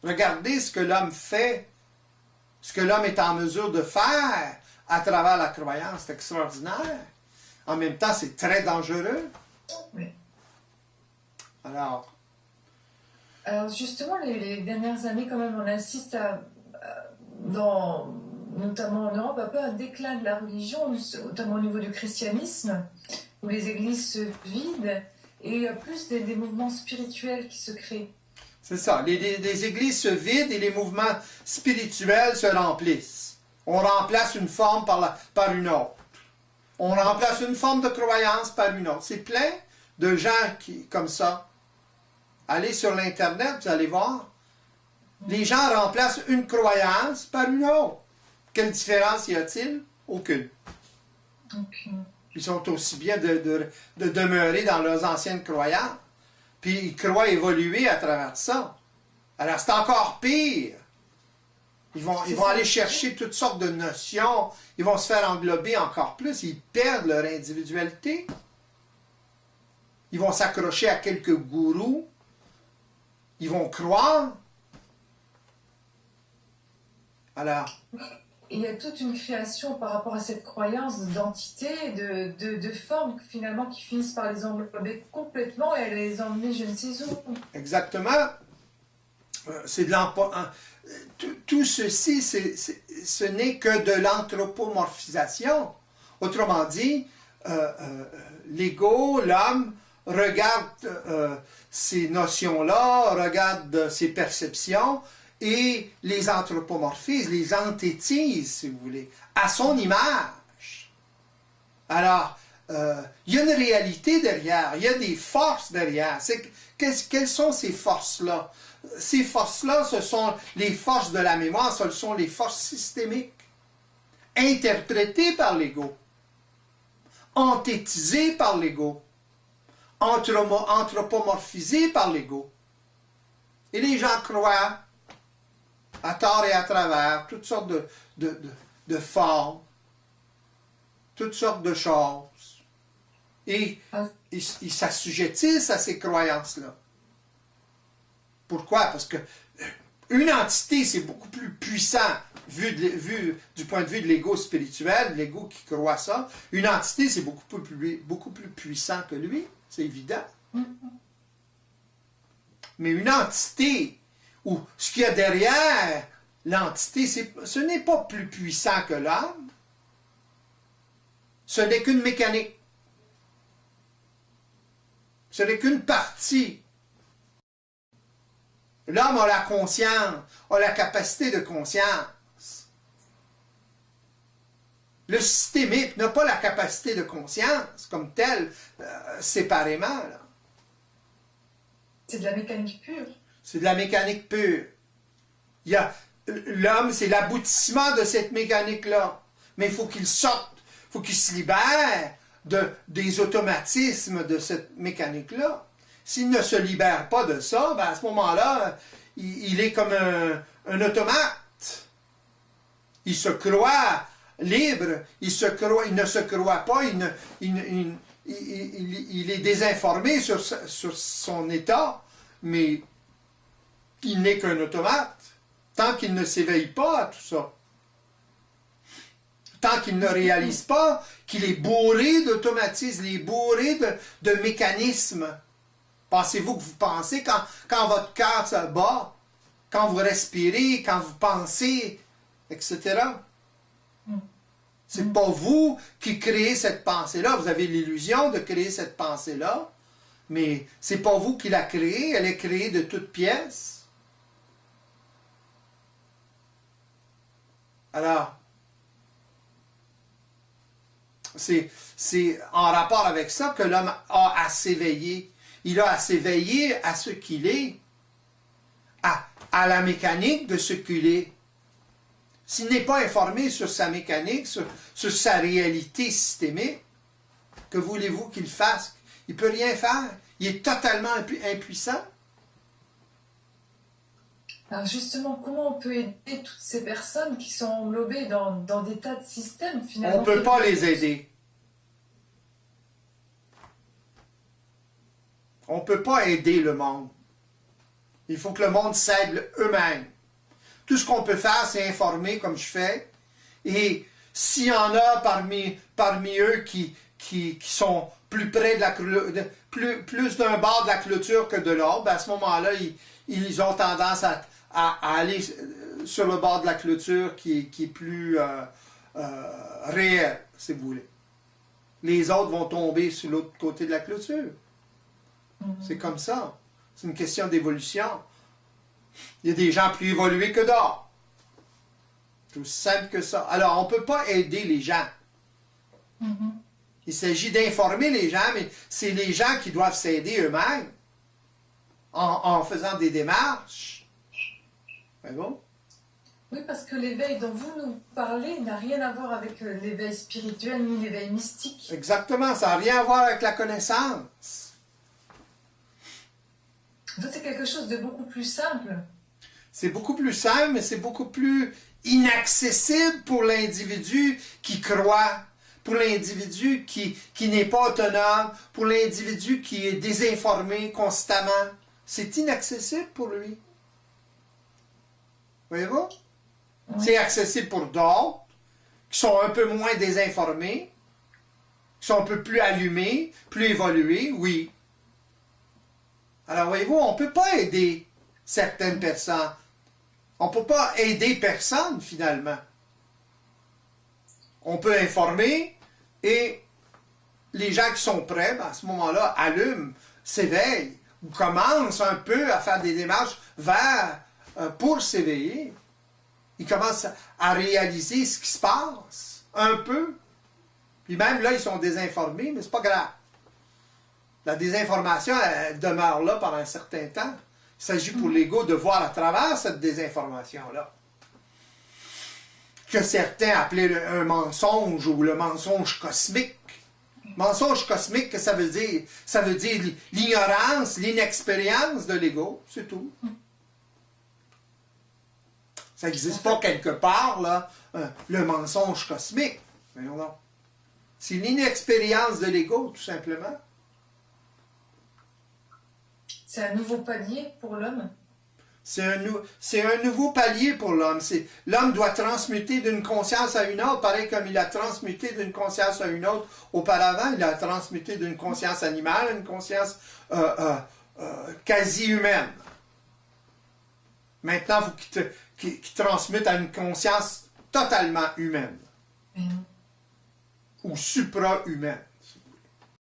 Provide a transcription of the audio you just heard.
Regardez ce que l'homme fait, ce que l'homme est en mesure de faire à travers la croyance. C'est extraordinaire. En même temps, c'est très dangereux. Oui. Alors justement, les dernières années, quand même, on assiste notamment en Europe, un peu un déclin de la religion, notamment au niveau du christianisme, où les églises se vident, et il y a plus des mouvements spirituels qui se créent. c'est ça, les églises se vident et les mouvements spirituels se remplissent. On remplace une forme par une autre. On remplace une forme de croyance par une autre. C'est plein de gens comme ça. Allez sur l'Internet, vous allez voir. Les gens remplacent une croyance par une autre. Quelle différence y a-t-il? Aucune. Aucune. Ils sont aussi bien de demeurer dans leurs anciennes croyances. Puis ils croient évoluer à travers ça. Alors c'est encore pire. Ils vont aller chercher toutes sortes de notions. Ils vont se faire englober encore plus. Ils perdent leur individualité. Ils vont s'accrocher à quelques gourous. Ils vont croire. Alors, il y a toute une création par rapport à cette croyance d'entité, de formes finalement qui finissent par les englober complètement et les emmener je ne sais où. Exactement. C'est de tout ceci, ce n'est que de l'anthropomorphisation. Autrement dit, l'ego, l'homme, regarde ces notions-là, regarde ces perceptions et les anthropomorphise, les anthétise, si vous voulez, à son image. Alors, il y a une réalité derrière, il y a des forces derrière. Quelles sont ces forces-là? Ces forces-là, ce sont les forces de la mémoire, ce sont les forces systémiques, interprétées par l'ego, anthétisées par l'ego, anthropomorphisées par l'ego. Et les gens croient, à tort et à travers, toutes sortes de formes, toutes sortes de choses. Et ils s'assujettissent à ces croyances-là. Pourquoi? Parce que une entité, c'est beaucoup plus puissant, vu du point de vue de l'ego spirituel, l'ego qui croit ça. Une entité, c'est beaucoup plus puissant que lui, c'est évident. Mais une entité, ou ce qu'il y a derrière l'entité, ce n'est pas plus puissant que l'âme. Ce n'est qu'une mécanique. Ce n'est qu'une partie. L'homme a la conscience, a la capacité de conscience. Le systémique n'a pas la capacité de conscience comme tel, séparément. Là. C'est de la mécanique pure. C'est de la mécanique pure. L'homme, c'est l'aboutissement de cette mécanique-là. Mais il faut qu'il sorte, il faut qu'il se libère des automatismes de cette mécanique-là. S'il ne se libère pas de ça, ben à ce moment-là, il est comme un automate. Il se croit libre, il ne se croit pas, il est désinformé sur son état, mais il n'est qu'un automate. Tant qu'il ne s'éveille pas à tout ça. Tant qu'il ne réalise pas qu'il est bourré d'automatismes, il est bourré de mécanismes. Pensez-vous que vous pensez quand votre cœur se bat, quand vous respirez, quand vous pensez, etc. C'est pas vous qui créez cette pensée-là. Vous avez l'illusion de créer cette pensée-là, mais c'est pas vous qui la créez. Elle est créée de toutes pièces. Alors, c'est en rapport avec ça que l'homme a à s'éveiller. Il a à s'éveiller à ce qu'il est, à la mécanique de ce qu'il est. S'il n'est pas informé sur sa mécanique, sur sa réalité systémique, que voulez-vous qu'il fasse? Il ne peut rien faire. Il est totalement impuissant. Alors justement, comment on peut aider toutes ces personnes qui sont englobées dans des tas de systèmes finalement? On ne peut pas les aider. On ne peut pas aider le monde. Il faut que le monde s'aide eux-mêmes. Tout ce qu'on peut faire, c'est informer comme je fais. Et s'il y en a parmi eux qui sont plus près de la plus d'un bord de la clôture que de l'autre, ben à ce moment-là, ils ont tendance à aller sur le bord de la clôture qui est plus réel, si vous voulez. Les autres vont tomber sur l'autre côté de la clôture. C'est comme ça. C'est une question d'évolution. Il y a des gens plus évolués que d'autres. C'est aussi simple que ça. Alors, on ne peut pas aider les gens. Il s'agit d'informer les gens, mais c'est les gens qui doivent s'aider eux-mêmes en faisant des démarches. C'est bon? Oui, parce que l'éveil dont vous nous parlez n'a rien à voir avec l'éveil spirituel ni l'éveil mystique. Exactement, ça n'a rien à voir avec la connaissance. En fait, c'est quelque chose de beaucoup plus simple. C'est beaucoup plus simple, mais c'est beaucoup plus inaccessible pour l'individu qui croit, pour l'individu qui n'est pas autonome, pour l'individu qui est désinformé constamment. C'est inaccessible pour lui. Voyez-vous? Oui. C'est accessible pour d'autres, qui sont un peu moins désinformés, qui sont un peu plus allumés, plus évolués, oui. Alors, voyez-vous, on ne peut pas aider certaines personnes. On ne peut pas aider personne, finalement. On peut informer et les gens qui sont prêts, ben, à ce moment-là, allument, s'éveillent ou commencent un peu à faire des démarches pour s'éveiller. Ils commencent à réaliser ce qui se passe, un peu. Puis même là, ils sont désinformés, mais c'est pas grave. La désinformation, elle demeure là pendant un certain temps. Il s'agit pour l'ego de voir à travers cette désinformation-là. Que certains appelaient un mensonge ou le mensonge cosmique. Mensonge cosmique, que ça veut dire? Ça veut dire l'ignorance, l'inexpérience de l'ego, c'est tout. Ça n'existe pas quelque part, là, le mensonge cosmique. Voyons donc. C'est l'inexpérience de l'ego, tout simplement. C'est un nouveau palier pour l'homme. C'est un nouveau palier pour l'homme. L'homme doit transmuter d'une conscience à une autre, pareil comme il a transmuté d'une conscience à une autre auparavant. Il a transmuté d'une conscience animale à une conscience quasi humaine. Maintenant, il faut qu'il transmute à une conscience totalement humaine. Ou supra-humaine.